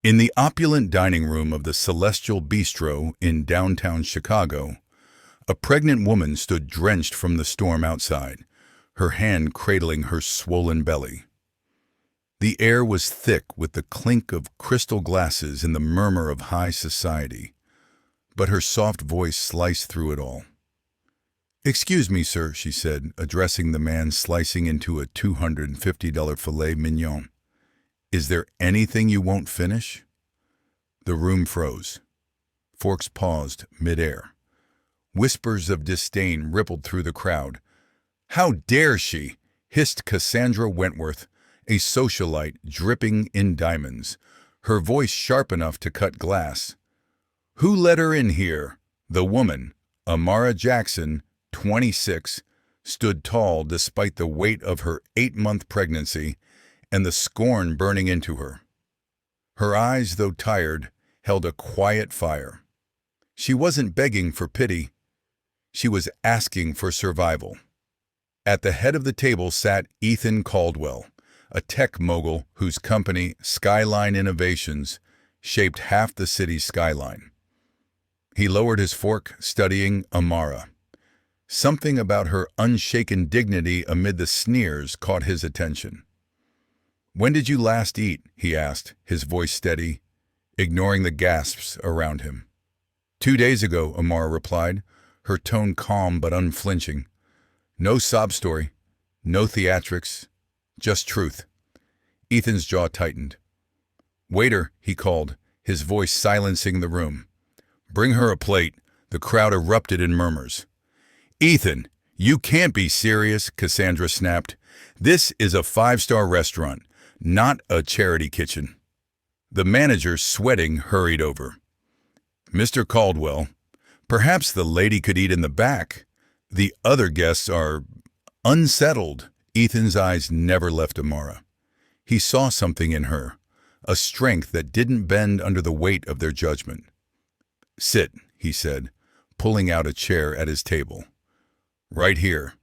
In the opulent dining room of the Celestial Bistro in downtown Chicago, a pregnant woman stood drenched from the storm outside, her hand cradling her swollen belly. The air was thick with the clink of crystal glasses and the murmur of high society, but her soft voice sliced through it all. "Excuse me, sir," she said, addressing the man slicing into a $250 filet mignon. "Is there anything you won't finish?" The room froze. Forks paused mid-air. Whispers of disdain rippled through the crowd. "How dare she?" hissed Cassandra Wentworth, a socialite dripping in diamonds, her voice sharp enough to cut glass. "Who let her in here?" The woman, Amara Jackson, 26, stood tall despite the weight of her 8-month pregnancy and the scorn burning into her. Her eyes, though tired, held a quiet fire. She wasn't begging for pity. She was asking for survival. At the head of the table sat Ethan Caldwell, a tech mogul whose company, Skyline Innovations, shaped half the city's skyline. He lowered his fork, studying Amara. Something about her unshaken dignity amid the sneers caught his attention. "When did you last eat?" he asked, his voice steady, ignoring the gasps around him. "2 days ago," Amara replied, her tone calm but unflinching. "No sob story, no theatrics, just truth." Ethan's jaw tightened. "Waiter," he called, his voice silencing the room. "Bring her a plate." The crowd erupted in murmurs. "Ethan, you can't be serious," Cassandra snapped. "This is a 5-star restaurant, not a charity kitchen." The manager, sweating, hurried over. "Mr. Caldwell, perhaps the lady could eat in the back. The other guests are unsettled." Ethan's eyes never left Amara. He saw something in her, a strength that didn't bend under the weight of their judgment. "Sit," he said, pulling out a chair at his table. "Right here."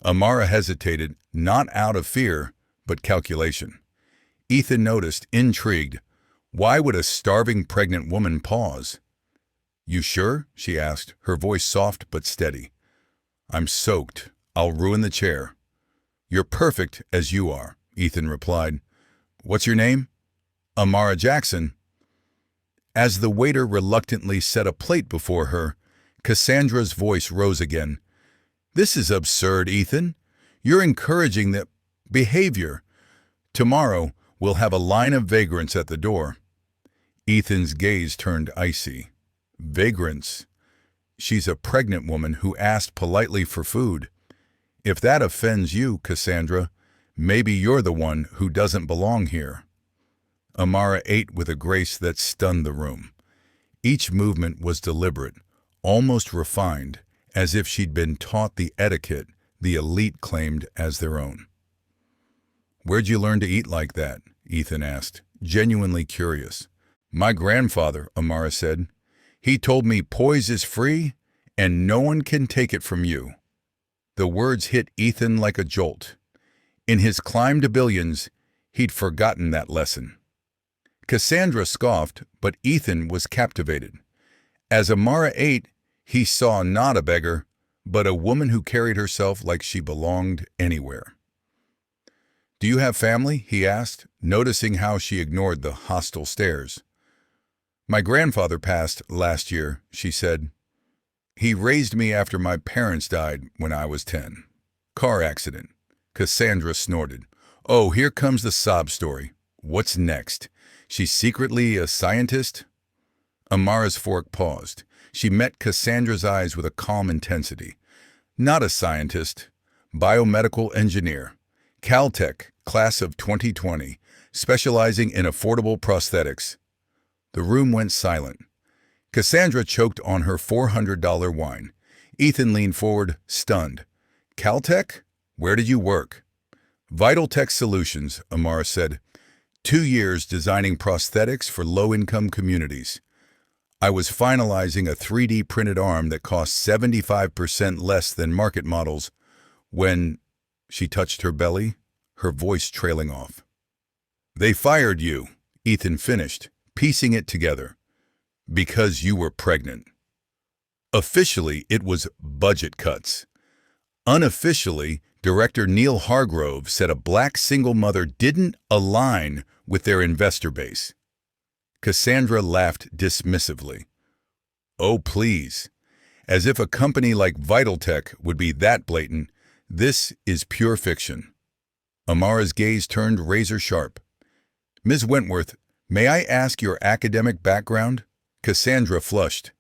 Amara hesitated, not out of fear, but calculation. Ethan noticed, intrigued. Why would a starving pregnant woman pause? "You sure?" she asked, her voice soft but steady. "I'm soaked. I'll ruin the chair." "You're perfect as you are," Ethan replied. "What's your name?" "Amara Jackson." As the waiter reluctantly set a plate before her, Cassandra's voice rose again. "This is absurd, Ethan. You're encouraging the behavior. Tomorrow, we'll have a line of vagrants at the door." Ethan's gaze turned icy. "Vagrants? She's a pregnant woman who asked politely for food. If that offends you, Cassandra, maybe you're the one who doesn't belong here." Amara ate with a grace that stunned the room. Each movement was deliberate, almost refined, as if she'd been taught the etiquette the elite claimed as their own. "Where'd you learn to eat like that?" Ethan asked, genuinely curious. "My grandfather," Amara said. "He told me poise is free and no one can take it from you." The words hit Ethan like a jolt. In his climb to billions, he'd forgotten that lesson. Cassandra scoffed, but Ethan was captivated. As Amara ate, he saw not a beggar, but a woman who carried herself like she belonged anywhere. "Do you have family?" he asked, noticing how she ignored the hostile stares. "My grandfather passed last year," she said. "He raised me after my parents died when I was 10. Car accident." Cassandra snorted. "Oh, here comes the sob story. What's next? She's secretly a scientist?" Amara's fork paused. She met Cassandra's eyes with a calm intensity. "Not a scientist. Biomedical engineer. Caltech, class of 2020, specializing in affordable prosthetics." The room went silent. Cassandra choked on her $400 wine. Ethan leaned forward, stunned. "Caltech? Where did you work?" "Vital Tech Solutions," Amara said. 2 years designing prosthetics for low-income communities. I was finalizing a 3D printed arm that cost 75% less than market models when she touched her belly, her voice trailing off. "They fired you. Ethan finished, piecing it together. Because you were pregnant. Officially, it was budget cuts. Unofficially, director Neil Hargrove said a black single mother didn't align with their investor base. Cassandra laughed dismissively. Oh, please. As if a company like Vitaltech would be that blatant. This is pure fiction. Amara's gaze turned razor-sharp. Ms. Wentworth, may I ask your academic background? Cassandra flushed.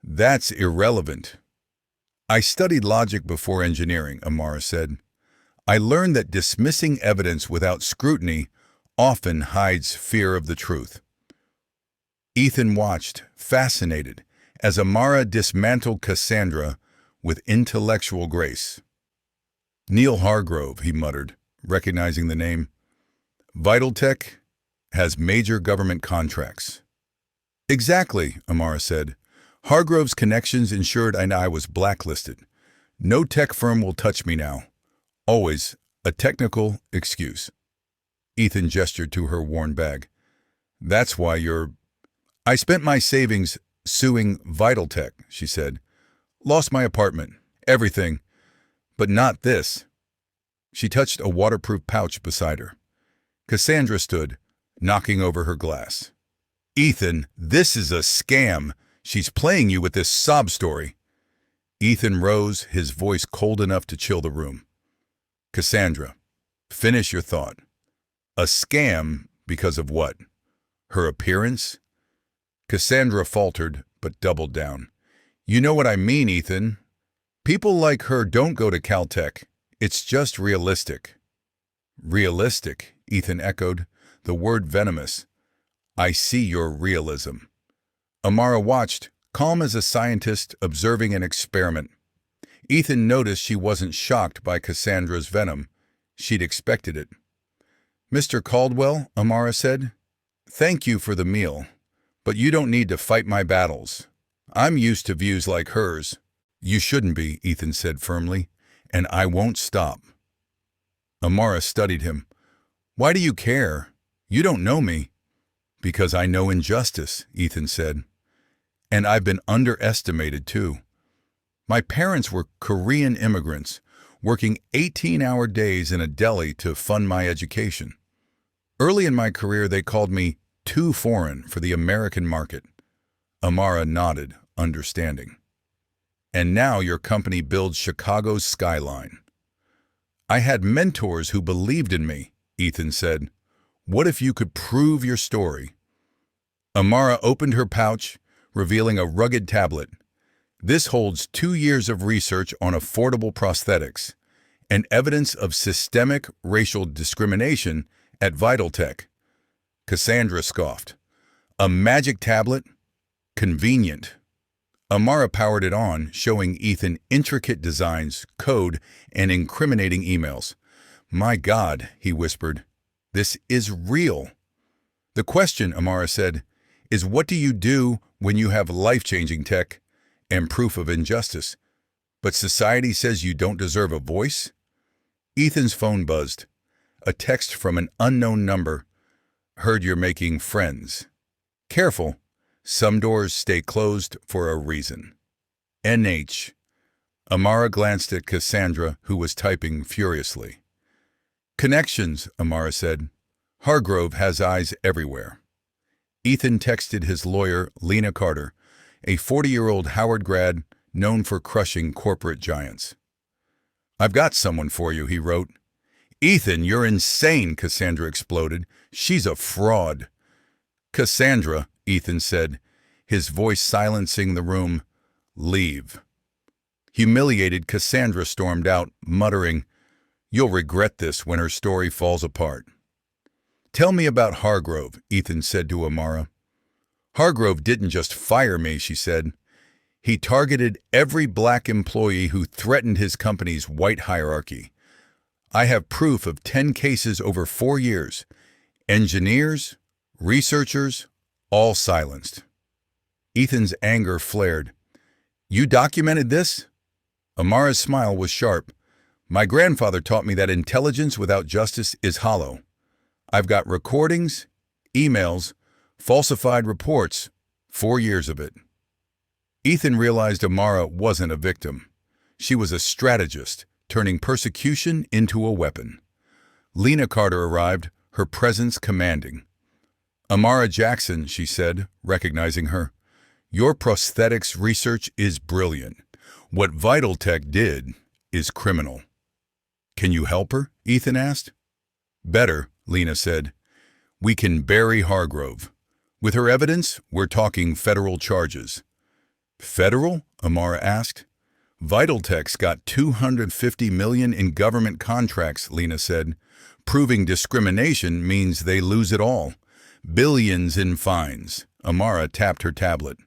That's irrelevant. I studied logic before engineering, Amara said. I learned that dismissing evidence without scrutiny often hides fear of the truth. Ethan watched, fascinated, as Amara dismantled Cassandra with intellectual grace. Neil Hargrove, he muttered, recognizing the name. Vitaltech has major government contracts. Exactly, Amara said. Hargrove's connections ensured I was blacklisted. No tech firm will touch me now. Always a technical excuse. Ethan gestured to her worn bag. That's why you're... I spent my savings suing Vitaltech, she said. Lost my apartment, everything, but not this. She touched a waterproof pouch beside her. Cassandra stood, knocking over her glass. Ethan, this is a scam. She's playing you with this sob story. Ethan rose, his voice cold enough to chill the room. Cassandra, finish your thought. A scam because of what? Her appearance? Cassandra faltered, but doubled down. You know what I mean, Ethan. People like her don't go to Caltech. It's just realistic. Realistic, Ethan echoed, the word venomous. I see your realism. Amara watched, calm as a scientist observing an experiment. Ethan noticed she wasn't shocked by Cassandra's venom. She'd expected it. Mr. Caldwell, Amara said, thank you for the meal, but you don't need to fight my battles. I'm used to views like hers. You shouldn't be, Ethan said firmly, and I won't stop. Amara studied him. Why do you care? You don't know me. Because I know injustice, Ethan said. And I've been underestimated too. My parents were Korean immigrants, working 18-hour days in a deli to fund my education. Early in my career, they called me too foreign for the American market. Amara nodded, understanding. And now your company builds Chicago's skyline. I had mentors who believed in me, Ethan said. What if you could prove your story? Amara opened her pouch, revealing a rugged tablet. This holds 2 years of research on affordable prosthetics and evidence of systemic racial discrimination at Vitaltech. Cassandra scoffed. A magic tablet? Convenient. Amara powered it on, showing Ethan intricate designs, code, and incriminating emails. My God, he whispered, this is real. The question, Amara said, is what do you do when you have life-changing tech and proof of injustice, but society says you don't deserve a voice? Ethan's phone buzzed. A text from an unknown number. Heard you're making friends. Careful. Some doors stay closed for a reason. NH. Amara glanced at Cassandra, who was typing furiously. Connections, Amara said. Hargrove has eyes everywhere. Ethan texted his lawyer, Lena Carter, a 40-year-old Howard grad known for crushing corporate giants. I've got someone for you, he wrote. Ethan, you're insane, Cassandra exploded. She's a fraud. Cassandra, Ethan said, his voice silencing the room. Leave. Humiliated, Cassandra stormed out, muttering, You'll regret this when her story falls apart. Tell me about Hargrove, Ethan said to Amara. Hargrove didn't just fire me, she said. He targeted every black employee who threatened his company's white hierarchy. I have proof of 10 cases over 4 years. Engineers, researchers, all silenced. Ethan's anger flared. You documented this? Amara's smile was sharp. My grandfather taught me that intelligence without justice is hollow. I've got recordings, Emails, falsified reports, 4 years of it. Ethan realized Amara wasn't a victim. She was a strategist, turning persecution into a weapon. Lena Carter arrived, her presence commanding. "Amara Jackson," she said, recognizing her, "your prosthetics research is brilliant. What Vital Tech did is criminal." "Can you help her?" Ethan asked. "Better," Lena said. "We can bury Hargrove. With her evidence, we're talking federal charges." "Federal?" Amara asked. "Vital Tech's got $250 million in government contracts," Lena said. "Proving discrimination means they lose it all. Billions in fines." Amara tapped her tablet.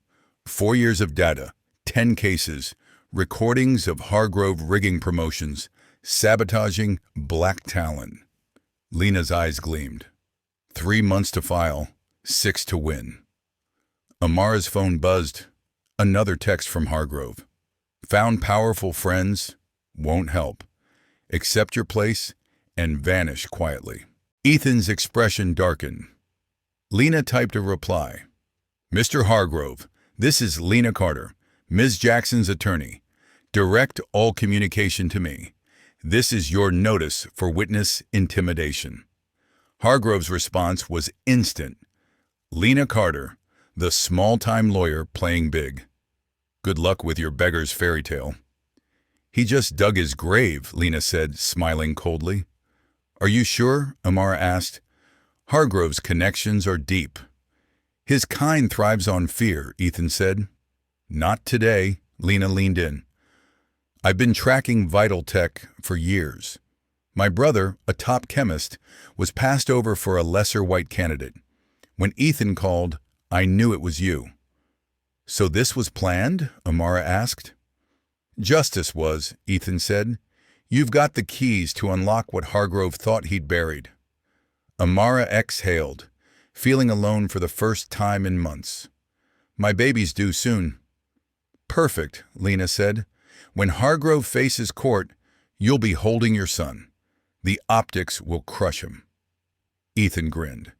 4 years of data, 10 cases, recordings of Hargrove rigging promotions, sabotaging black talent. Lena's eyes gleamed. 3 months to file, 6 to win. Amara's phone buzzed. Another text from Hargrove. "Found powerful friends, won't help. Accept your place and vanish quietly." Ethan's expression darkened. Lena typed a reply. "Mr. Hargrove, this is Lena Carter, Ms. Jackson's attorney. Direct all communication to me. This is your notice for witness intimidation." Hargrove's response was instant. "Lena Carter, the small-time lawyer playing big. Good luck with your beggar's fairy tale." "He just dug his grave," Lena said, smiling coldly. "Are you sure?" Amara asked. "Hargrove's connections are deep." "His kind thrives on fear," Ethan said. "Not today," Lena leaned in. "I've been tracking Vital Tech for years. My brother, a top chemist, was passed over for a lesser white candidate. When Ethan called, I knew it was you." "So this was planned?" Amara asked. "Justice was," Ethan said. "You've got the keys to unlock what Hargrove thought he'd buried." Amara exhaled, feeling alone for the first time in months. "My baby's due soon." "Perfect," Lena said. "When Hargrove faces court, you'll be holding your son. The optics will crush him." Ethan grinned.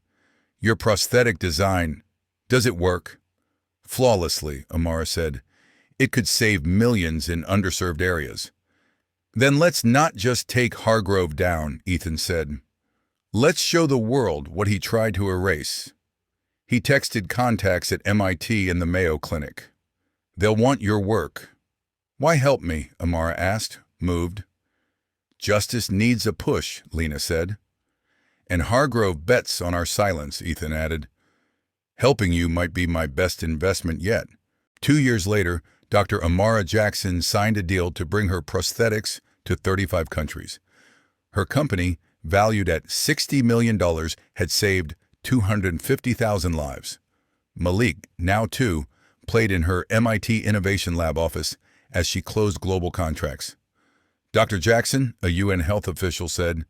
"Your prosthetic design, does it work?" "Flawlessly," Amara said. "It could save millions in underserved areas." "Then let's not just take Hargrove down," Ethan said. "Let's show the world what he tried to erase." He texted contacts at MIT and the Mayo Clinic. "They'll want your work." "Why help me?" Amara asked, moved. "Justice needs a push," Lena said. "And Hargrove bets on our silence," Ethan added. "Helping you might be my best investment yet." 2 years later, Dr. Amara Jackson signed a deal to bring her prosthetics to 35 countries. Her company, valued at $60 million, had saved 250,000 lives. Malik, now 2, played in her MIT Innovation Lab office as she closed global contracts. "Dr. Jackson," a UN health official said,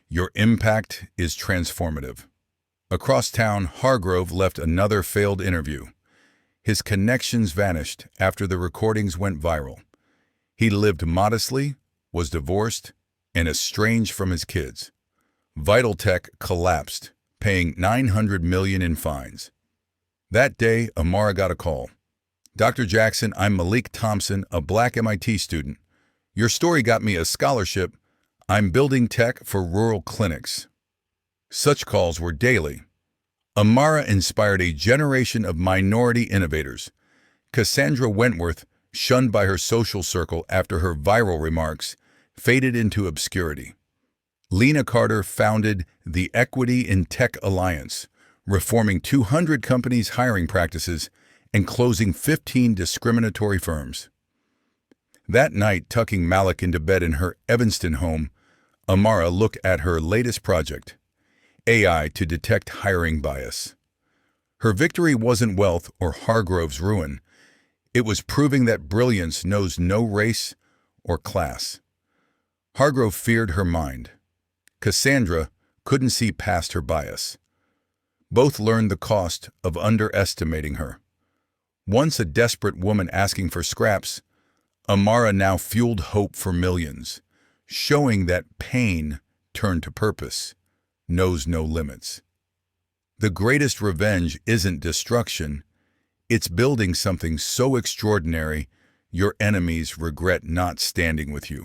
"your impact is transformative." Across town, Hargrove left another failed interview. His connections vanished after the recordings went viral. He lived modestly, was divorced, and estranged from his kids. Vital Tech collapsed, paying $900 million in fines. That day, Amara got a call. "Dr. Jackson, I'm Malik Thompson, a black MIT student. Your story got me a scholarship. I'm building tech for rural clinics." Such calls were daily. Amara inspired a generation of minority innovators. Cassandra Wentworth, shunned by her social circle after her viral remarks, faded into obscurity. Lena Carter founded the Equity in Tech Alliance, reforming 200 companies' hiring practices and closing 15 discriminatory firms. That night, tucking Malik into bed in her Evanston home, Amara looked at her latest project, AI to detect hiring bias. Her victory wasn't wealth or Hargrove's ruin. It was proving that brilliance knows no race or class. Hargrove feared her mind. Cassandra couldn't see past her bias. Both learned the cost of underestimating her. Once a desperate woman asking for scraps, Amara now fueled hope for millions, showing that pain turned to purpose knows no limits. The greatest revenge isn't destruction. It's building something so extraordinary, your enemies regret not standing with you.